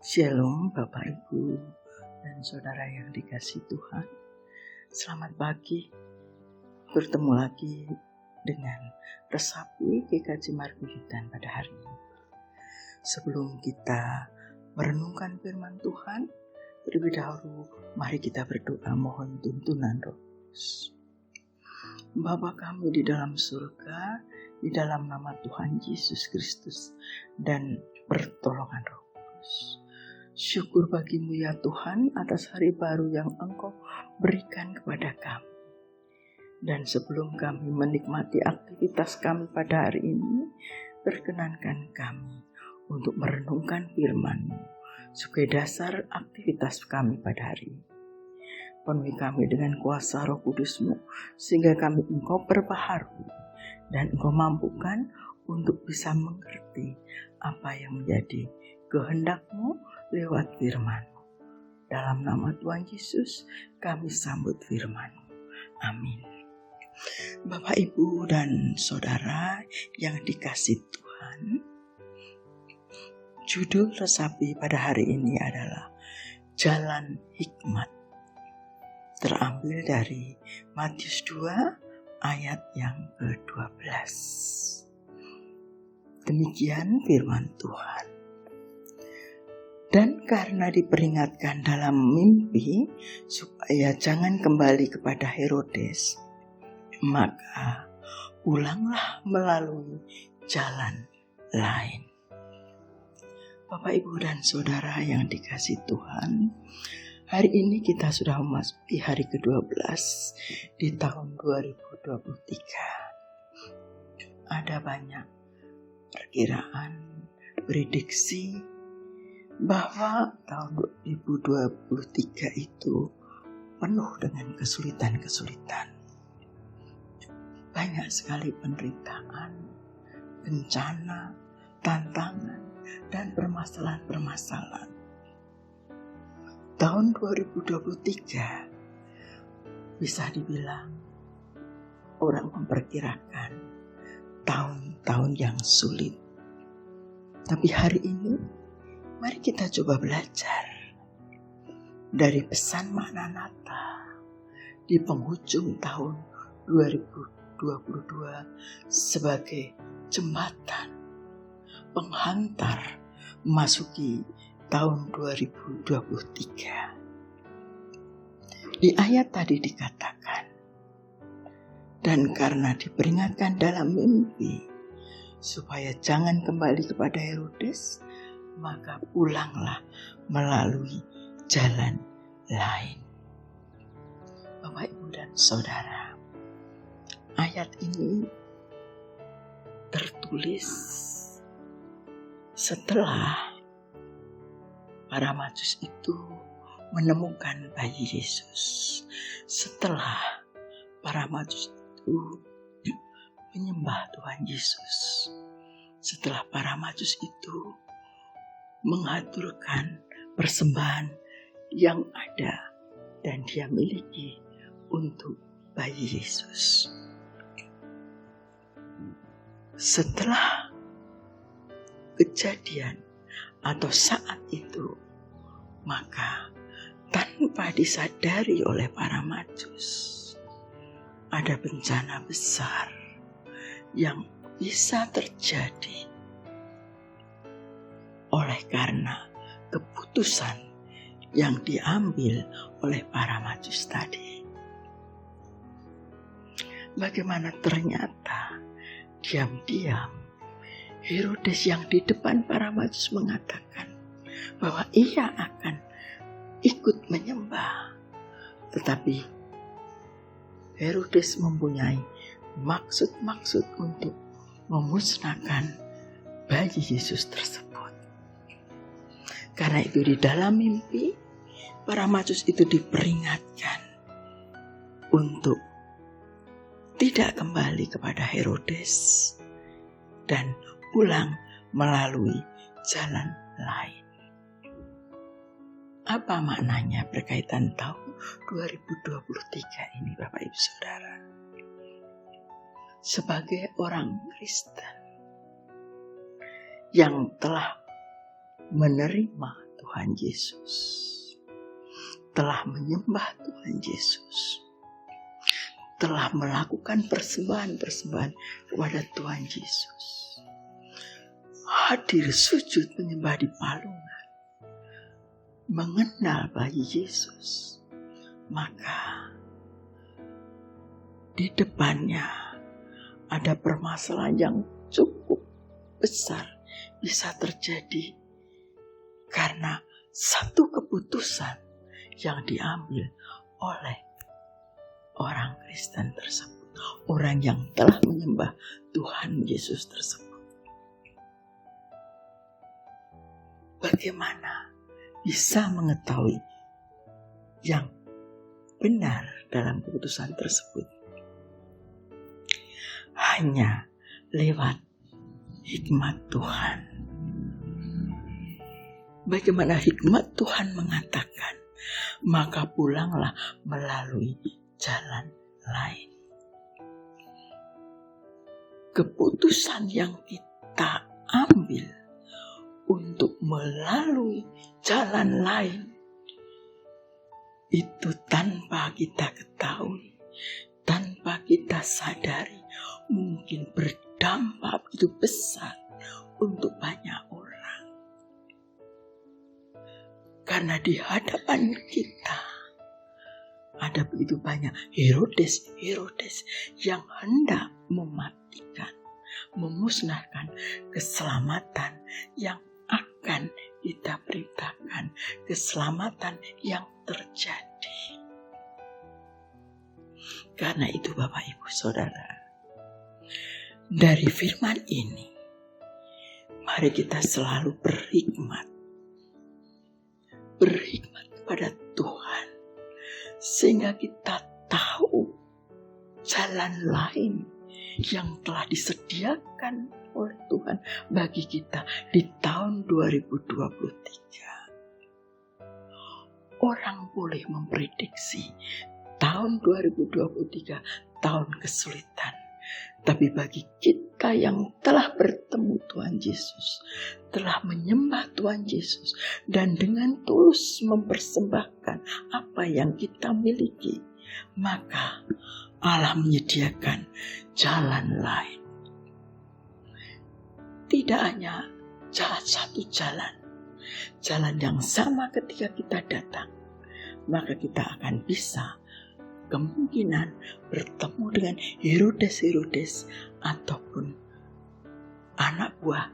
Shalom Bapak Ibu dan Saudara yang dikasihi Tuhan. Selamat pagi, bertemu lagi dengan Resapi GKJ Marguyudan pada hari ini. Sebelum kita merenungkan firman Tuhan, terlebih dahulu mari kita berdoa mohon tuntunan Roh Kudus. Bapa kami di dalam surga, di dalam nama Tuhan Yesus Kristus dan pertolongan Roh Kudus. Syukur bagimu ya Tuhan atas hari baru yang Engkau berikan kepada kami. Dan sebelum kami menikmati aktivitas kami pada hari ini, perkenankan kami untuk merenungkan firman-Mu sebagai dasar aktivitas kami pada hari ini. Penuhi kami dengan kuasa Roh Kudus-Mu sehingga kami Engkau perbaharui dan Engkau mampukan untuk bisa mengerti apa yang menjadi kehendak-Mu lewat firman-Mu. Dalam nama Tuhan Yesus kami sambut firman-Mu. Amin. Bapak, Ibu, dan Saudara yang dikasihi Tuhan, judul resapi pada hari ini adalah Jalan Hikmat. Terambil dari Matius 2 ayat yang ke-12. Demikian firman Tuhan. Dan karena diperingatkan dalam mimpi supaya jangan kembali kepada Herodes, maka pulanglah melalui jalan lain. Bapak, Ibu, dan Saudara yang dikasihi Tuhan, hari ini kita sudah memasuki hari ke-12 di tahun 2023. Ada banyak perkiraan, prediksi bahwa tahun 2023 itu penuh dengan kesulitan-kesulitan. Banyak sekali penderitaan, bencana, tantangan, dan permasalahan-permasalahan. Tahun 2023 bisa dibilang orang memperkirakan tahun-tahun yang sulit. Tapi hari ini mari kita coba belajar dari pesan makna Natal di penghujung tahun 2022 sebagai jembatan penghantar memasuki tahun 2023. Di ayat tadi dikatakan, dan karena diperingatkan dalam mimpi supaya jangan kembali kepada Herodes, maka pulanglah melalui jalan lain. Bapak, Ibu, dan Saudara, ayat ini tertulis setelah para Majus itu menemukan bayi Yesus. Setelah para Majus itu menyembah Tuhan Yesus. Setelah para Majus itu mengaturkan persembahan yang ada dan dia miliki untuk bayi Yesus. Setelah kejadian atau saat itu, maka tanpa disadari oleh para Majus, ada bencana besar yang bisa terjadi oleh karena keputusan yang diambil oleh para Majus tadi. Bagaimana ternyata diam-diam Herodes yang di depan para Majus mengatakan bahwa ia akan ikut menyembah. Tetapi Herodes mempunyai maksud-maksud untuk memusnahkan bayi Yesus tersebut. Karena itu di dalam mimpi para Majus itu diperingatkan untuk tidak kembali kepada Herodes dan pulang melalui jalan lain. Apa maknanya berkaitan tahun 2023 ini, Bapak Ibu Saudara? Sebagai orang Kristen yang telah menerima Tuhan Tuhan Yesus, telah menyembah Tuhan Yesus, telah melakukan persembahan-persembahan kepada Tuhan Yesus, hadir sujud menyembah di palungan, mengenal bayi Yesus, maka di depannya ada permasalahan yang cukup besar bisa terjadi karena satu keputusan yang diambil oleh orang Kristen tersebut, orang yang telah menyembah Tuhan Yesus tersebut. Bagaimana bisa mengetahui yang benar dalam keputusan tersebut? Hanya lewat hikmat Tuhan. Bagaimana hikmat Tuhan mengatakan, maka pulanglah melalui jalan lain. Keputusan yang kita ambil untuk melalui jalan lain itu tanpa kita ketahui, tanpa kita sadari, mungkin berdampak begitu besar untuk banyak orang. Karena di hadapan kita ada begitu banyak Herodes yang hendak mematikan, memusnahkan keselamatan yang akan kita beritakan, keselamatan yang terjadi. Karena itu Bapak Ibu Saudara, dari firman ini mari kita selalu berhikmat kepada Tuhan, sehingga kita tahu jalan lain yang telah disediakan oleh Tuhan bagi kita di tahun 2023. Orang boleh memprediksi tahun 2023 tahun kesulitan, tapi bagi kita yang telah bertemu Tuhan Yesus, telah menyembah Tuhan Yesus, dan dengan tulus mempersembahkan apa yang kita miliki, maka Allah menyediakan jalan lain. Tidak hanya satu jalan yang sama ketika kita datang, maka kita akan bisa kemungkinan bertemu dengan Herodes ataupun anak buah,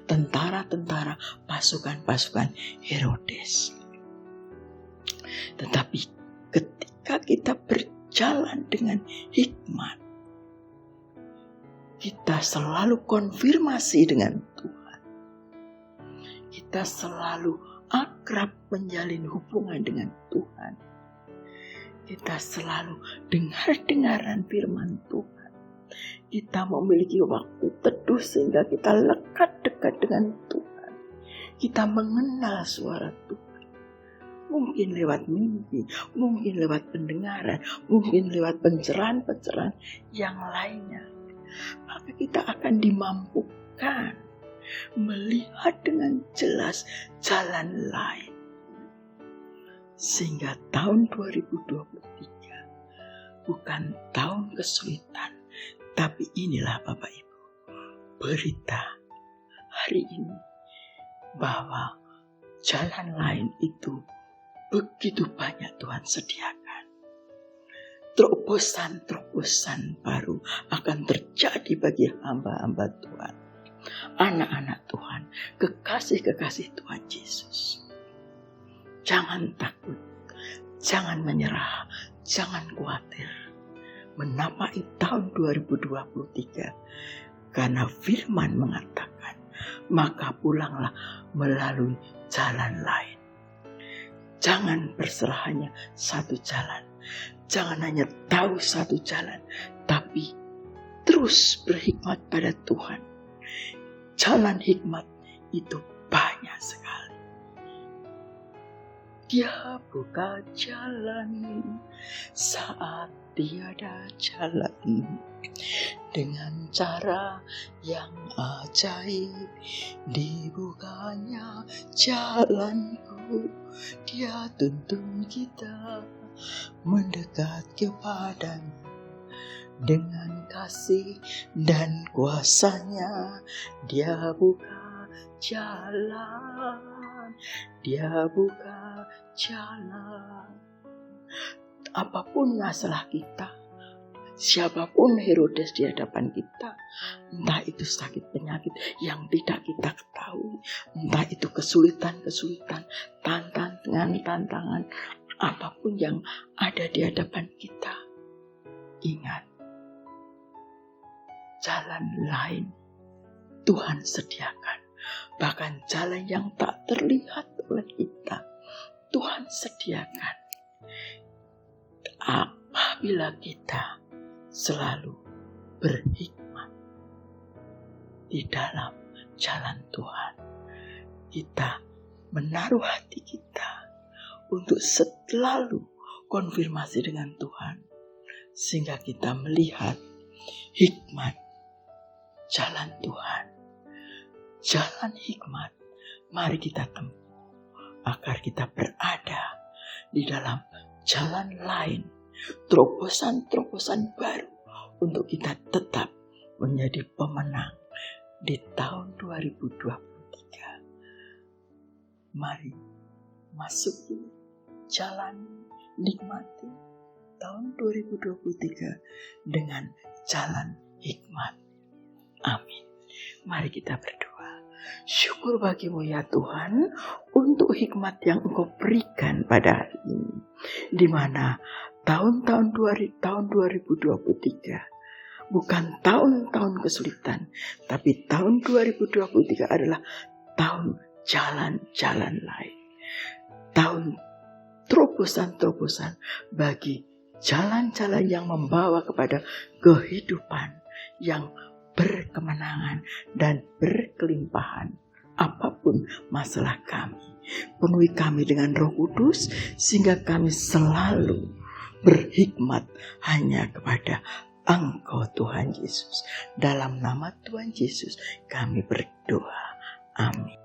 tentara-tentara, pasukan-pasukan Herodes. Tetapi ketika kita berjalan dengan hikmat, kita selalu konfirmasi dengan Tuhan, kita selalu akrab menjalin hubungan dengan Tuhan, kita selalu dengar-dengaran firman Tuhan, kita memiliki waktu teduh sehingga kita lekat dekat dengan Tuhan, kita mengenal suara Tuhan, mungkin lewat mimpi, mungkin lewat pendengaran, mungkin lewat pencerahan-pencerahan yang lainnya, maka kita akan dimampukan melihat dengan jelas jalan lain. Sehingga tahun 2023 bukan tahun kesulitan, tapi inilah Bapak Ibu berita hari ini bahwa jalan lain itu begitu banyak Tuhan sediakan. Terobosan-terobosan baru akan terjadi bagi hamba-hamba Tuhan, anak-anak Tuhan, kekasih-kekasih Tuhan Yesus. Jangan takut, jangan menyerah, jangan khawatir menapaki tahun 2023, karena firman mengatakan, maka pulanglah melalui jalan lain. Jangan berserah hanya satu jalan, jangan hanya tahu satu jalan, tapi terus berhikmat pada Tuhan. Jalan hikmat itu banyak sekali. Dia buka jalan saat tiada jalan. Dengan cara yang ajaib dibukanya jalanku. Dia tuntun kita mendekat kepadanya. Dengan kasih dan kuasanya dia buka jalan. Dia buka jalan. Apapun masalah kita, siapapun Herodes di hadapan kita, entah itu sakit penyakit yang tidak kita ketahui, entah itu kesulitan-kesulitan, tantangan-tantangan, apapun yang ada di hadapan kita, ingat, jalan lain Tuhan sediakan. Bahkan jalan yang tak terlihat oleh kita, Tuhan sediakan. Apabila kita selalu berhikmat di dalam jalan Tuhan, kita menaruh hati kita untuk selalu konfirmasi dengan Tuhan, sehingga kita melihat hikmat jalan Tuhan. Jalan hikmat, mari kita tempuh agar kita berada di dalam jalan lain, terobosan-terobosan baru untuk kita tetap menjadi pemenang di tahun 2023. Mari masuki jalan, nikmati tahun 2023 dengan jalan hikmat. Amin. Mari kita berdoa. Syukur bagimu ya Tuhan untuk hikmat yang Engkau berikan pada hari ini, di mana tahun 2023 bukan tahun-tahun kesulitan, tapi tahun 2023 adalah tahun jalan-jalan lain, tahun terobosan-terobosan bagi jalan-jalan yang membawa kepada kehidupan yang berkemenangan dan berkelimpahan. Apapun masalah kami, penuhi kami dengan Roh Kudus sehingga kami selalu berhikmat hanya kepada Engkau Tuhan Yesus. Dalam nama Tuhan Yesus kami berdoa. Amin.